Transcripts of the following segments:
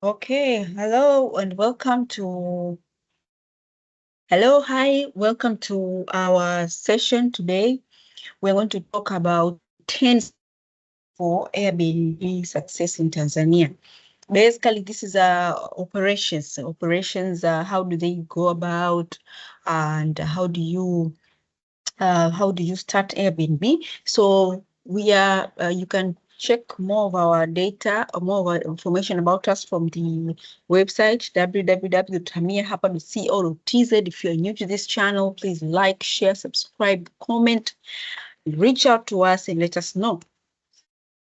Okay, hello and welcome to welcome to our session today. We're going to talk about 10 for Airbnb success in Tanzania. Basically, this is operations. How do they go about, and how do you start Airbnb? So you can check more of our data or more of our information about us from the website www.hamiahapa.co.tz. If you're new to this channel, please like, share, subscribe, comment, reach out to us and let us know.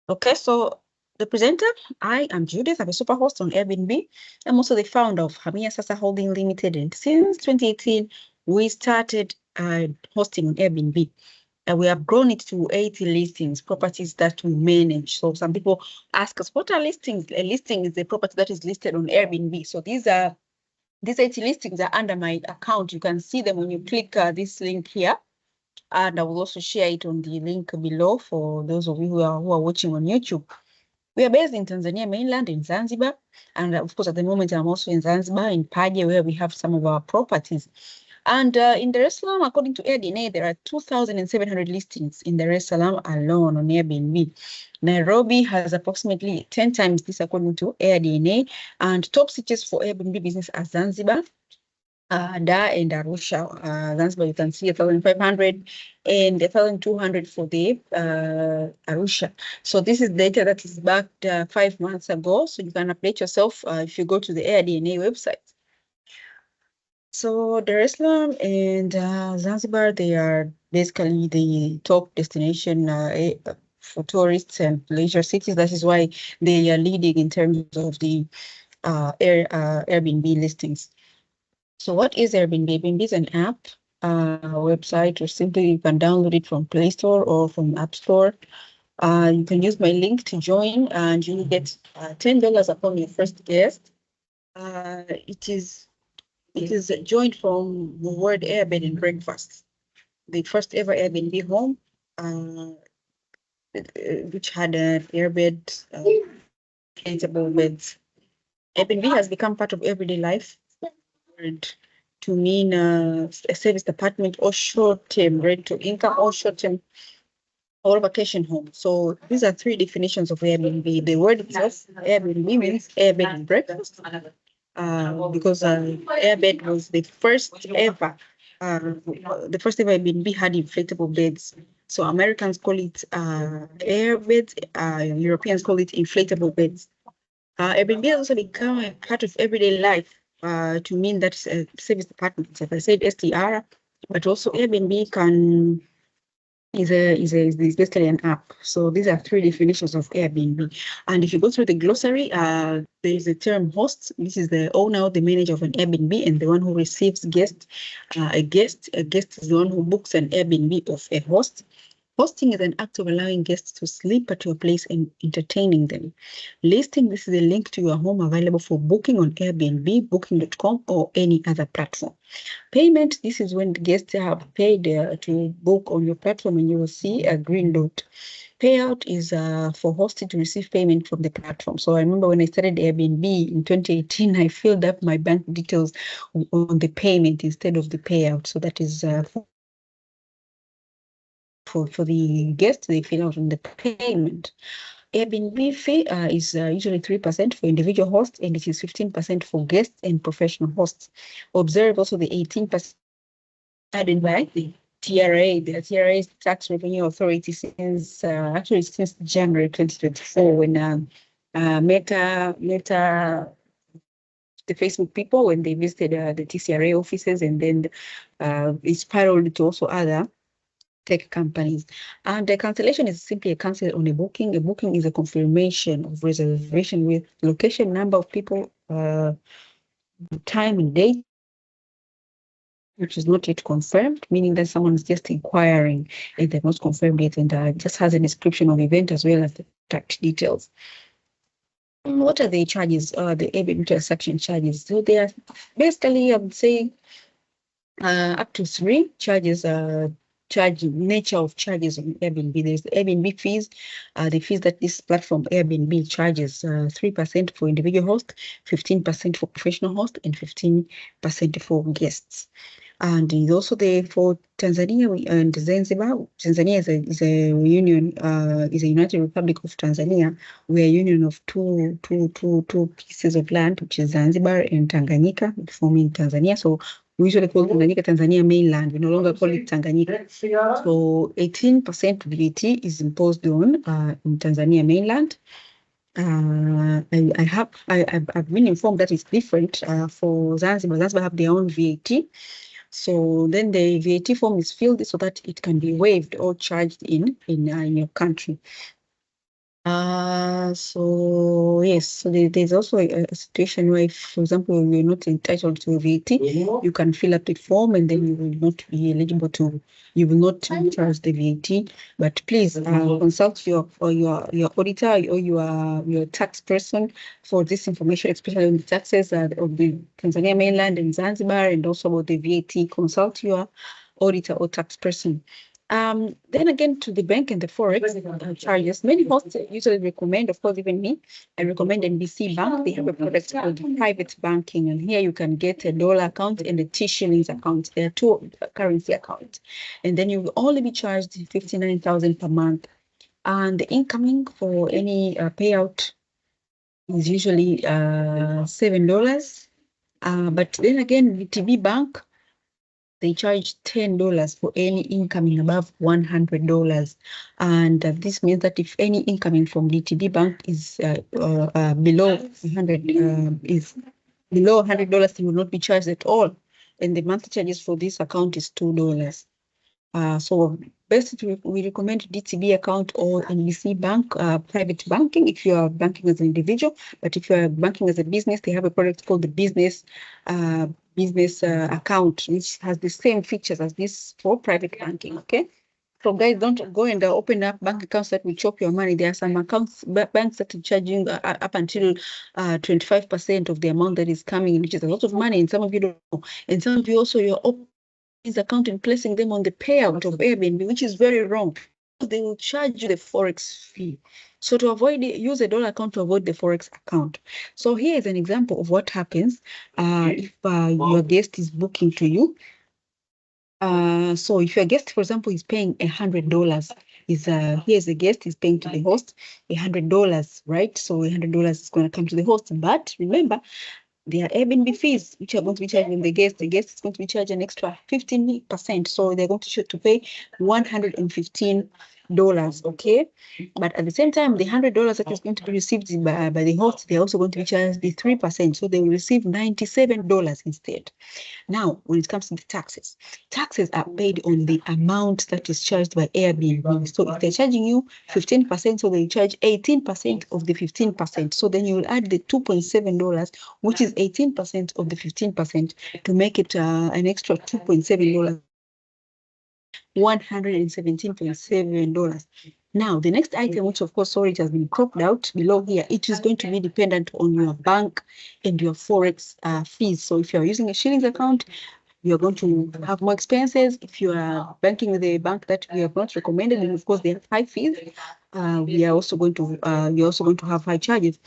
Okay, so the presenter, I am Judith. I'm a super host on Airbnb. I'm also the founder of Hamia Sasa Holding Limited. And since 2018, we started hosting on Airbnb. And we have grown it to 80 listings, properties that we manage. So some people ask us, what are listings? A listing is a property that is listed on Airbnb. So these 80 listings are under my account. You can see them when you click this link here. And I will also share it on the link below for those of you who are watching on YouTube. We are based in Tanzania mainland, in Zanzibar. And of course, at the moment, I'm also in Zanzibar, in Paje, where we have some of our properties. And in Dar es Salaam, according to AirDNA, there are 2,700 listings in Dar es Salaam alone on Airbnb. Nairobi has approximately 10 times this, according to AirDNA. And top cities for Airbnb business are Zanzibar, Dar and Arusha. Zanzibar, you can see 1,500 and 1,200 for the Arusha. So this is data that is backed 5 months ago. So you can update yourself if you go to the AirDNA website. So Dar es Salaam and Zanzibar, they are basically the top destination for tourists and leisure cities. That is why they are leading in terms of the Airbnb listings. So what is Airbnb? Airbnb is an app, website, or simply you can download it from Play Store or from App Store. You can use my link to join, and you will get $10 upon your first guest. It is joined from the word Airbed and breakfast, the first ever Airbnb home, which had an airbed, inflatable beds. Airbnb has become part of everyday life, and to mean a serviced apartment or short-term rental income or short-term or vacation home. So these are three definitions of Airbnb. The word itself, Airbnb, means airbed and breakfast. Because airbed was the first ever Airbnb had inflatable beds. So Americans call it airbeds, Europeans call it inflatable beds. Airbnb has also become a part of everyday life to mean that service apartments, as I said, STR, but also Airbnb is basically an app. So these are three definitions of Airbnb. And if you go through the glossary, there is a term host. This is the owner or the manager of an Airbnb and the one who receives guests. A guest is the one who books an Airbnb of a host. Hosting is an act of allowing guests to sleep at your place and entertaining them. Listing, this is a link to your home available for booking on Airbnb, booking.com, or any other platform. Payment, this is when the guests have paid to book on your platform and you will see a green dot. Payout is for hosting to receive payment from the platform. So I remember when I started Airbnb in 2018, I filled up my bank details on the payment instead of the payout. So that is for the guests, they fill out on the payment. Airbnb fee is usually 3% for individual hosts, and it is 15% for guests and professional hosts. Observe also the 18% added by the TRA. The TRA is Tax Revenue Authority since January 2024, when Meta, the Facebook people, when they visited the TCRA offices, and then it spiraled to also other tech companies. And the cancellation is simply a cancel on a booking. A booking is a confirmation of reservation with location, number of people, time and date, which is not yet confirmed, meaning that someone is just inquiring and they've not confirmed it, and just has a description of event as well as the tax details. What are the charges? The Airbnb transaction charges. So they are basically, I would say, up to three charges. nature of charges on Airbnb. There's the Airbnb fees, the fees that this platform Airbnb charges, 3% for individual host, 15% for professional host, and 15% for guests. And it's also there for Tanzania and Zanzibar. Tanzania is a union, is a United Republic of Tanzania. We are a union of two pieces of land, which is Zanzibar and Tanganyika, forming Tanzania. So we usually call Tanganyika Tanzania mainland. We no longer call it Tanganyika. So 18% VAT is imposed on in Tanzania mainland. I've been informed that it's different for Zanzibar. Zanzibar have their own VAT. So then the VAT form is filled so that it can be waived or charged in your country. So yes, so there's also a situation where, if, for example, you're not entitled to VAT, you can fill up the form and then you will not be eligible to, you will not charge the VAT. But please consult your auditor or your tax person for this information, especially on the taxes of the Tanzania mainland and Zanzibar, and also about the VAT. Consult your auditor or tax person. Then again, to the bank and the forex charges, many hosts usually recommend, of course, even me, I recommend NBC Bank. They have a product called private banking, and here you can get a dollar account and a T-shillings account. There are two currency accounts, and then you will only be charged 59,000 per month. And the incoming for any payout is usually $7. But then again, VTB Bank, they charge $10 for any incoming above $100. And this means that if any incoming from DTB Bank is below 100, is below $100, you will not be charged at all. And the monthly charges for this account is $2. So best we recommend DTB account or NBC Bank private banking if you are banking as an individual. But if you are banking as a business, they have a product called the business account, which has the same features as this for private banking. Okay. So guys, don't go and open up bank accounts that will chop your money. There are some accounts, banks that are charging up until 25% of the amount that is coming in, which is a lot of money. And some of you don't know. And some of you also, you're this account and placing them on the payout of Airbnb, which is very wrong. They will charge you the forex fee. So to avoid it, use a dollar account to avoid the forex account. So here is an example of what happens if your guest is booking to you. So if your guest, for example, is paying $100, here's a guest is paying to the host $100, right? So $100 is going to come to the host. But remember, there are Airbnb fees which are going to be charged when the guest is going to be charged an extra 15%. So they're going to pay $115. Okay. But at the same time, the $100 that is going to be received by the host, they're also going to be charged the 3%. So they will receive $97 instead. Now, when it comes to the taxes are paid on the amount that is charged by Airbnb. So if they're charging you 15%, so they charge 18% of the 15%. So then you will add the $2.7, which is 18% of the 15%, to make it an extra $2.7. $117.7. Now, the next item, which of course, sorry, it has been cropped out below here, it is going to be dependent on your bank and your forex fees. So if you're using a shillings account, you're going to have more expenses. If you are banking with a bank that we have not recommended, and of course they have high fees, you're also going to have high charges.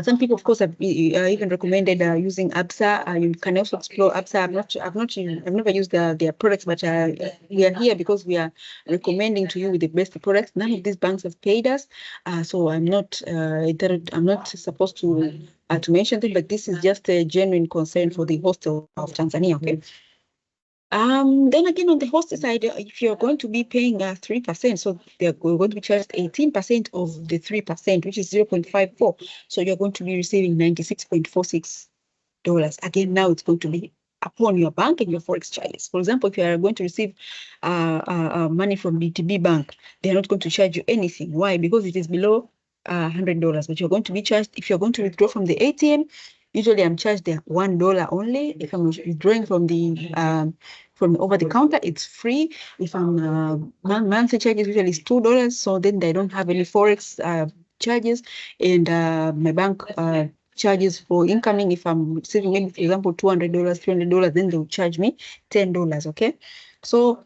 Some people, of course, have even recommended using ABSA. You can also explore ABSA. I've never used their products, but we are here because we are recommending to you with the best products. None of these banks have paid us, so I'm not supposed to mention them. But this is just a genuine concern for the hostel of Tanzania. Okay. Then again, on the host side, if you're going to be paying 3%, so they're going to be charged 18% of the 3%, which is 0.54. So you're going to be receiving $96.46. Again, now it's going to be upon your bank and your forex charges. For example, if you are going to receive money from DTB Bank, they're not going to charge you anything. Why? Because it is below $100. But you're going to be charged if you're going to withdraw from the ATM. Usually, I'm charged the $1 only. If I'm withdrawing from the from over the counter, it's free. If I'm monthly charges usually is $2. So then they don't have any forex charges, and my bank charges for incoming. If I'm receiving maybe, for example, $200, $300, then they'll charge me $10. Okay, so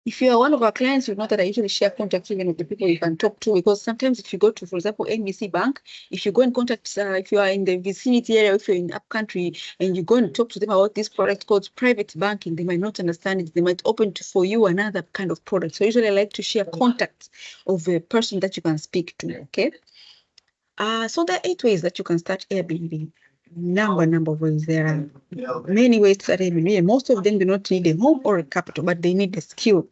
If you are one of our clients, you know that I usually share contacts even with the people you can talk to, because sometimes if you go to, for example, NBC Bank, if you go and contact, if you are in the vicinity area, if you're in up country and you go and talk to them about this product called private banking, they might not understand it. They might open for you another kind of product. So usually I like to share contacts of a person that you can speak to, okay? So there are 8 ways that you can start Airbnb. Number of ways. There are many ways to start Airbnb, and most of them do not need a home or a capital, but they need a skill.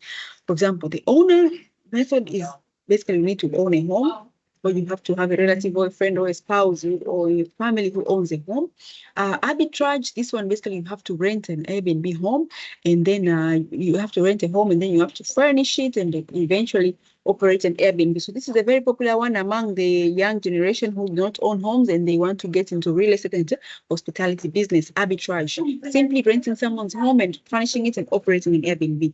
For example, the owner method is basically you need to own a home, or you have to have a relative or a friend or a spouse or a family who owns a home. Arbitrage, this one basically you have to rent an Airbnb home, and then you have to rent a home, and then you have to furnish it, and eventually operate an Airbnb. So this is a very popular one among the young generation who do not own homes and they want to get into real estate and hospitality business. Arbitrage, simply renting someone's home and furnishing it and operating an Airbnb.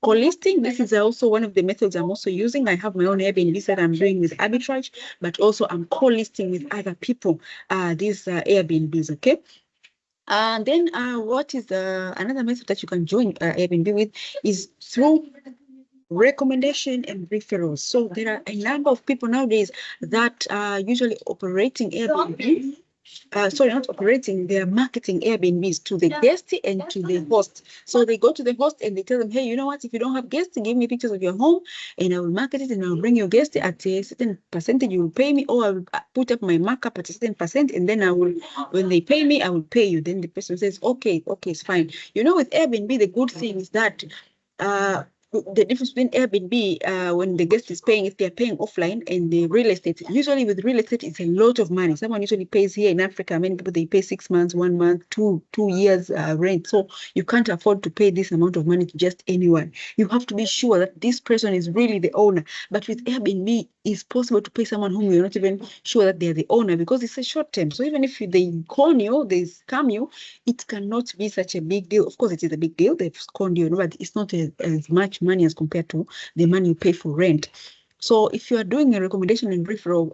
Co-listing, this is also one of the methods I'm also using. I have my own Airbnb that I'm doing with arbitrage, but also I'm co-listing with other people these Airbnbs, okay? And then what is another method that you can join Airbnb with is through recommendation and referrals. So there are a number of people nowadays that are usually operating Airbnb. Sorry, not operating, they're marketing Airbnbs to the guest and to the host. So they go to the host and they tell them, hey, you know what, if you don't have guests, give me pictures of your home and I will market it and I'll bring your guest at a certain percentage, you will pay me, or I will put up my markup at a certain percent, and then I will, when they pay me, I will pay you. Then the person says, okay, it's fine. You know, with Airbnb, the good thing is that the difference between Airbnb, when the guest is paying, if they're paying offline, and the real estate, usually with real estate, it's a lot of money. Someone usually pays here in Africa, many people, they pay 6 months, 1 month, 2 years rent. So you can't afford to pay this amount of money to just anyone. You have to be sure that this person is really the owner. But with Airbnb, it's possible to pay someone whom you're not even sure that they're the owner, because it's a short term. So even if they con you, they scam you, it cannot be such a big deal. Of course, it is a big deal. They've conned you, but it's not as much money as compared to the money you pay for rent. So if you are doing a recommendation and referral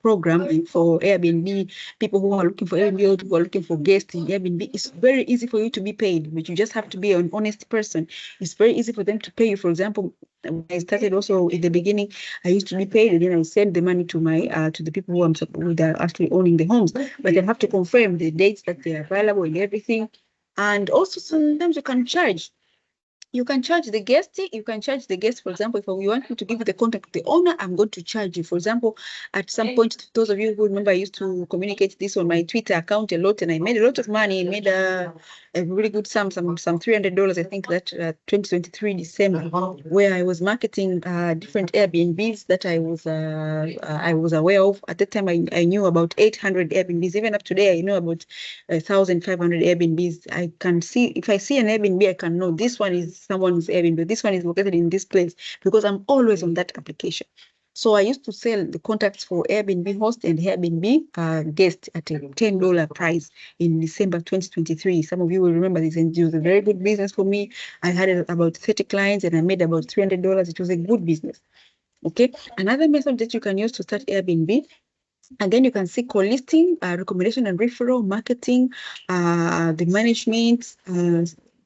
program for Airbnb, people who are looking for Airbnb, or who are looking for guests in Airbnb, it's very easy for you to be paid, but you just have to be an honest person. It's very easy for them to pay you. For example, when I started also in the beginning, I used to be paid, and then I send the money to my to the people who are actually owning the homes, but I have to confirm the dates that they are available and everything. And also sometimes you can charge. You can charge the guest. You can charge the guest, for example, if we want me to give you the contact of the owner, I'm going to charge you. For example, at some point, those of you who remember, I used to communicate this on my Twitter account a lot, and I made a lot of money. I made a really good sum, some $300, I think, that 2023 December, where I was marketing different Airbnbs that I was aware of. At that time, I knew about 800 Airbnbs. Even up today, I know about 1,500 Airbnbs. I can see, if I see an Airbnb, I can know this one is someone's Airbnb, this one is located in this place, because I'm always on that application. So I used to sell the contacts for Airbnb host and Airbnb guest at a $10 price in December 2023. Some of you will remember this, and it was a very good business for me. I had about 30 clients and I made about $300. It was a good business. Okay. Another method that you can use to start Airbnb, again, you can see co-listing, recommendation and referral, marketing, the management,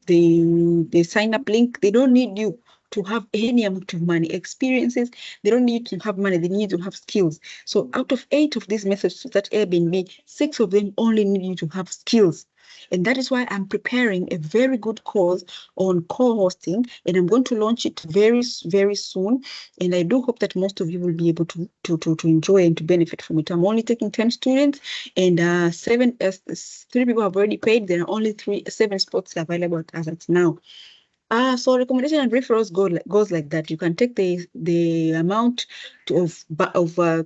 the sign-up link. They don't need you to have any amount of money. Experiences, they don't need to have money. They need to have skills. So out of 8 of these methods to start Airbnb, 6 of them only need you to have skills. And that is why I'm preparing a very good course on co-hosting, and I'm going to launch it very, very soon. And I do hope that most of you will be able to enjoy and to benefit from it. I'm only taking 10 students, and 3 people have already paid. There are only 7 spots available as at now. So recommendation and referrals goes like that. You can take the amount of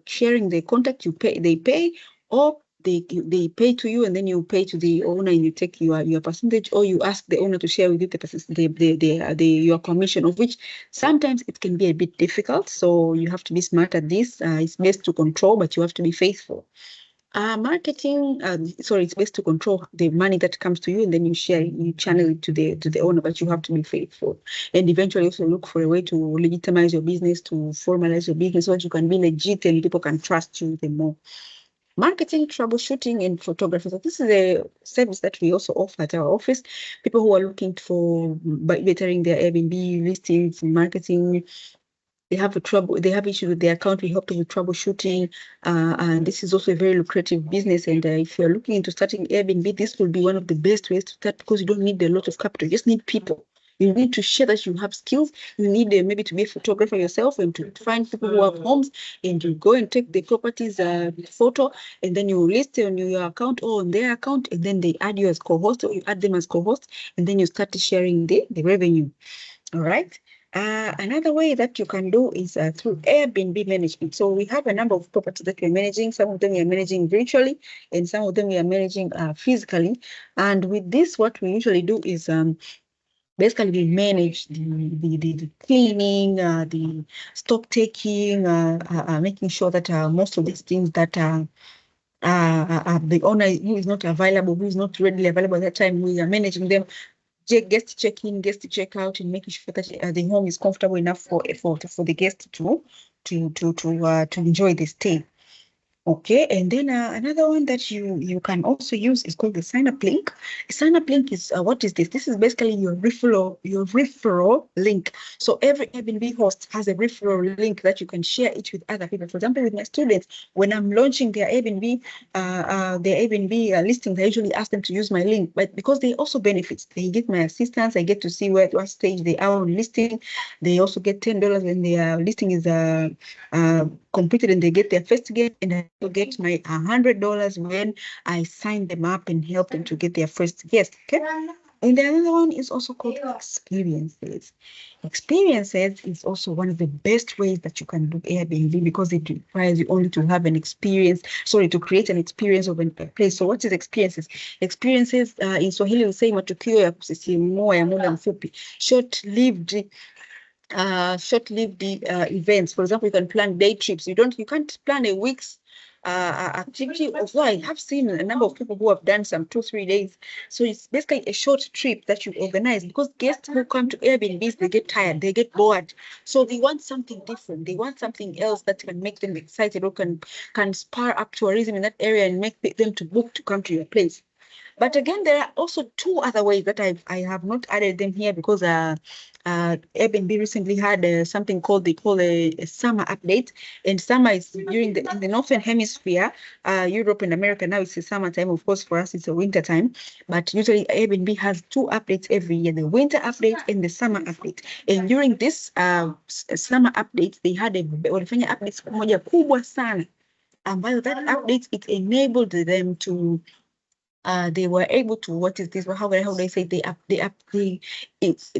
sharing the contact they pay, or they pay to you and then you pay to the owner and you take your percentage, or you ask the owner to share with you your commission, of which sometimes it can be a bit difficult. So you have to be smart at this. It's best to control, but you have to be faithful. Marketing, it's best to control the money that comes to you, and then you channel it to the owner, but you have to be faithful. And eventually also look for a way to legitimize your business, to formalize your business, so that you can be legit and people can trust you the more. marketing, troubleshooting, and photography. So this is a service that we also offer at our office. People who are looking for bettering their Airbnb listings, marketing, they have issues with their account, we help them with troubleshooting. And this is also a very lucrative business. And if you're looking into starting Airbnb, this will be one of the best ways to start, because you don't need a lot of capital. You just need people. You need to share that you have skills. You need maybe to be a photographer yourself and to find people who have homes, and you go and take the properties photo, and then you list it on your account or on their account, and then they add you as co-host, or you add them as co-host, and then you start sharing the revenue. All right. Another way that you can do is through Airbnb management. So we have a number of properties that we're managing. Some of them we are managing virtually, and some of them we are managing physically. And with this, what we usually do is basically we manage the cleaning, the stock taking, making sure that most of these things that the owner who is not available, who is not readily available at that time, we are managing them. Guest check-in, guest check-out, and making sure that the home is comfortable enough for the guest to enjoy the stay. Okay, and then another one that you can also use is called the sign up link. A sign up link is what is this? This is basically your referral link. So every Airbnb host has a referral link that you can share it with other people. For example, with my students, when I'm launching their Airbnb listings, I usually ask them to use my link. But because they also benefit, they get my assistance. I get to see what stage they are on listing. They also get $10 when their listing is completed and they get their first guest, and I will get my $100 when I sign them up and help them to get their first guest. Okay. And the other one is also called experiences. Experiences is also one of the best ways that you can do Airbnb, because it requires you only to have an experience, to create an experience of a place. So what is experiences? Experiences in Swahili we say matukio ya kusisimua ya muda mfupi, short-lived events. For example, you can plan day trips. You can't plan a week's activity. Although I have seen a number of people who have done some 2-3 days. So it's basically a short trip that you organize, because guests who come to Airbnbs, they get tired, they get bored. So they want something different. They want something else that can make them excited, or can spur up tourism in that area and make them to book to come to your place. But again, there are also two other ways that I have not added them here, because Airbnb recently had something called a summer update, and summer is in the northern hemisphere, Europe and America. Now it's the summertime. Of course, for us it's a winter time, but usually Airbnb has two updates every year: the winter update and the summer update. And during this summer update, they had walifanya updates moja kubwa sana, ambayo that update, it enabled them to they were able to, what is this? How do they say they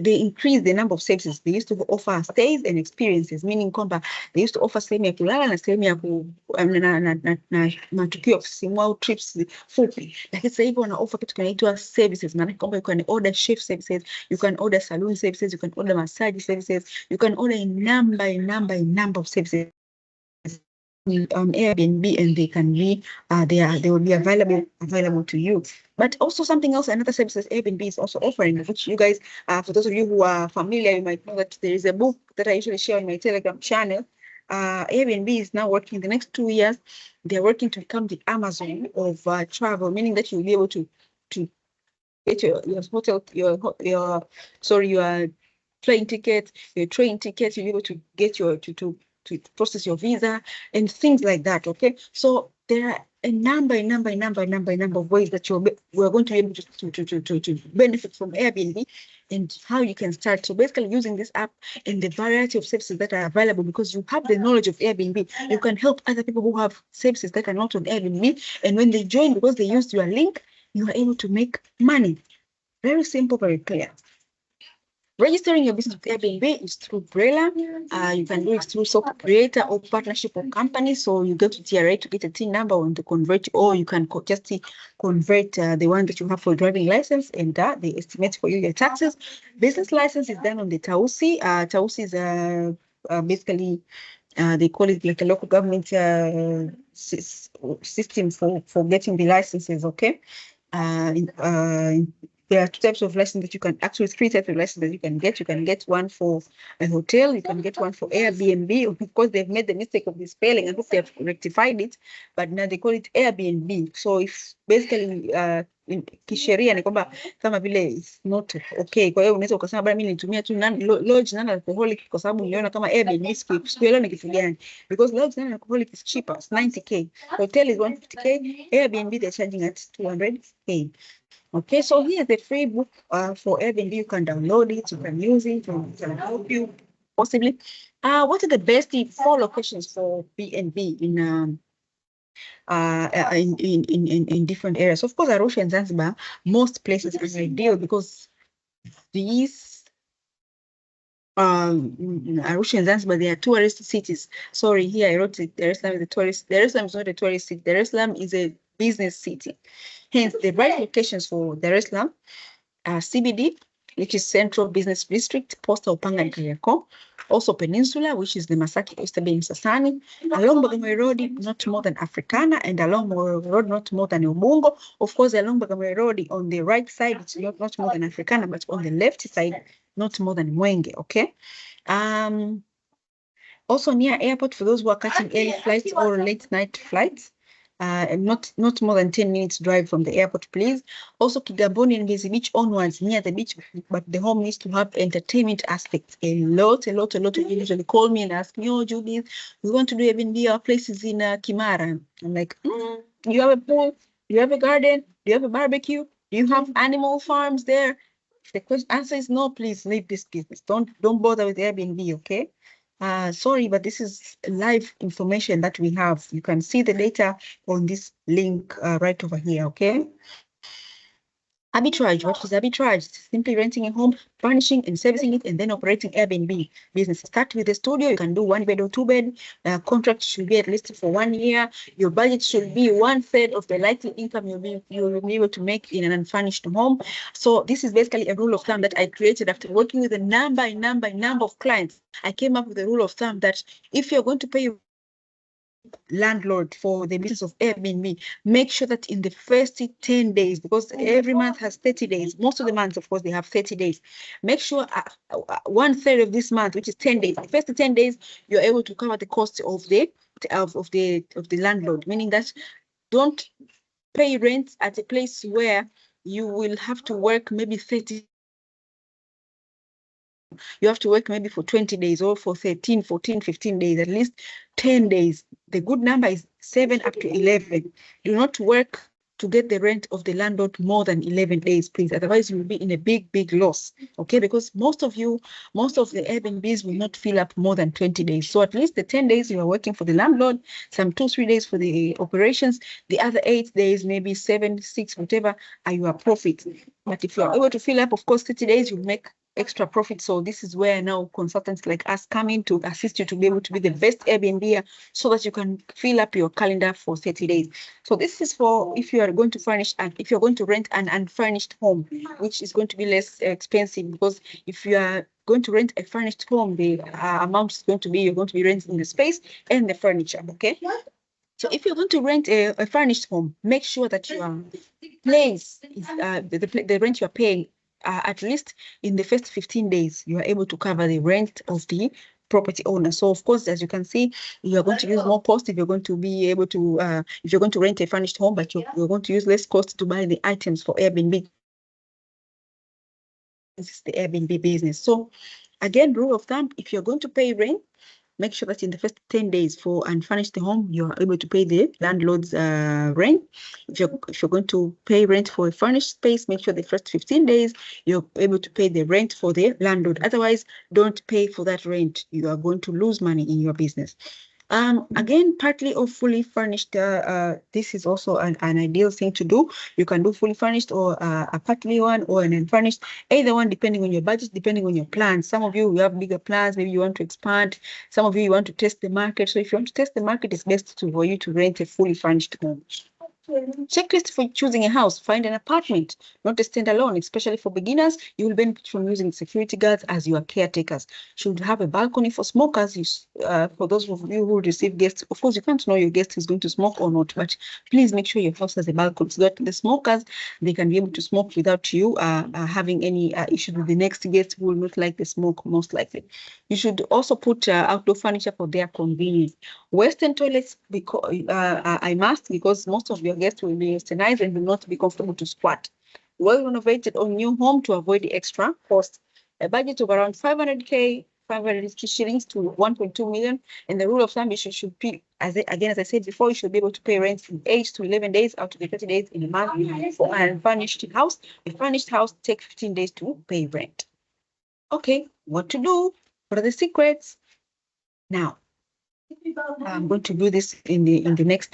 increased the number of services. They used to offer stays and experiences, meaning kwamba they used to offer sehemu ya kulala na sehemu ya matukio ya kusisimua au trips fupi, lakini sasa hivi wana offer kitu kinaitwa services. Maana kwamba you can order chef services, you can order salon services, you can order massage services, you can order a number of services on Airbnb, and they can be they will be available to you. But also something else, another services Airbnb is also offering, which you guys, for those of you who are familiar, you might know that there is a book that I usually share on my Telegram channel. Airbnb is now working the next 2 years. They're working to become the Amazon of travel, meaning that you'll be able to get your hotel, your plane ticket, your train ticket. You'll be able to get your to process your visa and things like that. Okay, so there are a number of ways that we're going to be able to benefit from Airbnb, and how you can start. So basically, using this app and the variety of services that are available, because you have the knowledge of Airbnb, you can help other people who have services that are not on Airbnb, and when they join, because they used your link, you are able to make money. Very simple, very clear. Registering your business with Airbnb is through Brela. You can do it through sole creator or partnership or company. So you go to TRA to get a TIN number and to convert, or you can just convert the one that you have for driving license, and they estimate for you your taxes. Business license is done on the Tausi. Tausi is basically they call it like a local government system for getting the licenses. Okay. there are two types of license that you can actually, three types of license that you can get. You can get one for a hotel, you can get one for Airbnb. Of course, they've made the mistake of the spelling. I hope they've rectified it, but now they call it Airbnb. So if basically in kisheria ni kwamba kama vile it's not okay. Kwa hiyo unaweza ukasema bana, mimi nitumia tu lodge non alcoholic kwa sababu niliona kama Airbnb sikuelewa ni kitu gani, because lodge non alcoholic is cheaper, it's 90k, hotel is 150k, Airbnb they're charging at 200k. Okay, so here's the free book for Airbnb. You can download it, you can use it, it can help you possibly. What are the best 4 locations for B&B in different areas? Of course, Arusha and Zanzibar, most places are ideal because these Arusha and Zanzibar, they are tourist cities. Sorry, here I wrote it. Dar es Salaam is a tourist. Dar es Salaam is not a tourist city. Dar es Salaam is a business city. Hence, the right locations for Dar es Salaam are CBD, which is Central Business District, Posta, Upanga, and Kariakoo. Also Peninsula, which is the Masaki, Oyster Bay, and Msasani. Along Bagamoyo Road, not more than Africana, and along Moro Road, not more than Ubungo. Of course, along Bagamoyo Road, on the right side, it's not more than Africana, but on the left side, not more than Mwenge, okay? Also near airport for those who are catching early flights or late night flights. Not more than 10 minutes drive from the airport, please. Also Kigamboni and Mbezi Beach onwards, near the beach, but the home needs to have entertainment aspects. A lot of you usually call me and ask me, oh, Judith, we want to do Airbnb, our place is in Kimara. I'm like, you have a pool, you have a garden, you have a barbecue, you have animal farms there. If the answer is no, please leave this business. Don't bother with Airbnb, okay? Sorry, but this is live information that we have. You can see the data on this link right over here, okay? Arbitrage. What is arbitrage? Simply renting a home, furnishing and servicing it, and then operating Airbnb business. Start with a studio. You can do 1 bed or 2 bed. Contract should be at least for 1 year. Your budget should be 1/3 of the likely income you'll be able to make in an unfurnished home. So this is basically a rule of thumb that I created after working with a number of clients. I came up with a rule of thumb that if you're going to pay landlord for the business of Airbnb, make sure that in the first 10 days, because every month has 30 days, most of the months, of course, they have 30 days. Make sure 1/3 of this month, which is 10 days, the first 10 days, you're able to cover the cost of the landlord, meaning that don't pay rent at a place where you will have to work maybe 30. You have to work maybe for 20 days or for 13, 14, 15 days, at least 10 days. The good number is 7 up to 11. Do not work to get the rent of the landlord more than 11 days, please. Otherwise, you will be in a big loss, okay? Because most of the Airbnbs will not fill up more than 20 days. So at least the 10 days you are working for the landlord, some 2-3 days for the operations, the other 8 days, maybe 7, 6, whatever, are your profit. But if you are able to fill up, of course, 30 days, you make extra profit. So this is where now consultants like us come in to assist you to be able to be the best Airbnb so that you can fill up your calendar for 30 days. So this is for if you are going to furnish and if you're going to rent an unfurnished home, which is going to be less expensive, because if you are going to rent a furnished home, the amount is going to be, you're going to be renting the space and the furniture, okay? So if you're going to rent a furnished home, make sure that your place is the rent you're paying at least in the first 15 days, you are able to cover the rent of the property owner. So of course, as you can see, you are going to use more cost if you're going to be able to, if you're going to rent a furnished home, but you're going to use less cost to buy the items for Airbnb. This is the Airbnb business. So again, rule of thumb, if you're going to pay rent, make sure that in the first 10 days for unfurnished home, you are able to pay the landlord's rent. If you're going to pay rent for a furnished space, make sure the first 15 days you're able to pay the rent for the landlord. Otherwise, don't pay for that rent. You are going to lose money in your business. Again, partly or fully furnished, this is also an ideal thing to do. You can do fully furnished or a partly one or an unfurnished, either one depending on your budget, depending on your plans. Some of you have bigger plans, maybe you want to expand. Some of you want to test the market. So if you want to test the market, it's best for you to rent a fully furnished home. Checklist for choosing a house. Find an apartment, not a standalone. Especially for beginners, you will benefit from using security guards as your caretakers. Should have a balcony for smokers. For those of you who receive guests, of course, you can't know your guest is going to smoke or not, but please make sure your house has a balcony so that the smokers, they can be able to smoke without you having any issue with the next guest who will not like the smoke, most likely. You should also put outdoor furniture for their convenience. Western toilets, because I must, because most of your guests will be westernized and will not be comfortable to squat. Well renovated or new home to avoid the extra cost. A budget of around 500K, 500 shillings to 1.2 million. And the rule of thumb is you should pay, as I said before, you should be able to pay rent in 8 to 11 days out to the 30 days in a month for an unfurnished house. A furnished house takes 15 days to pay rent. Okay, what to do? What are the secrets? Now, I'm going to do this in the next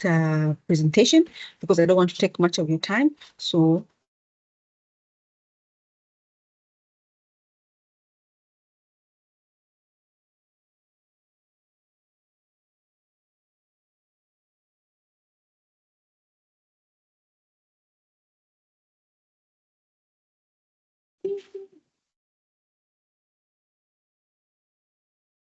presentation because I don't want to take much of your time. So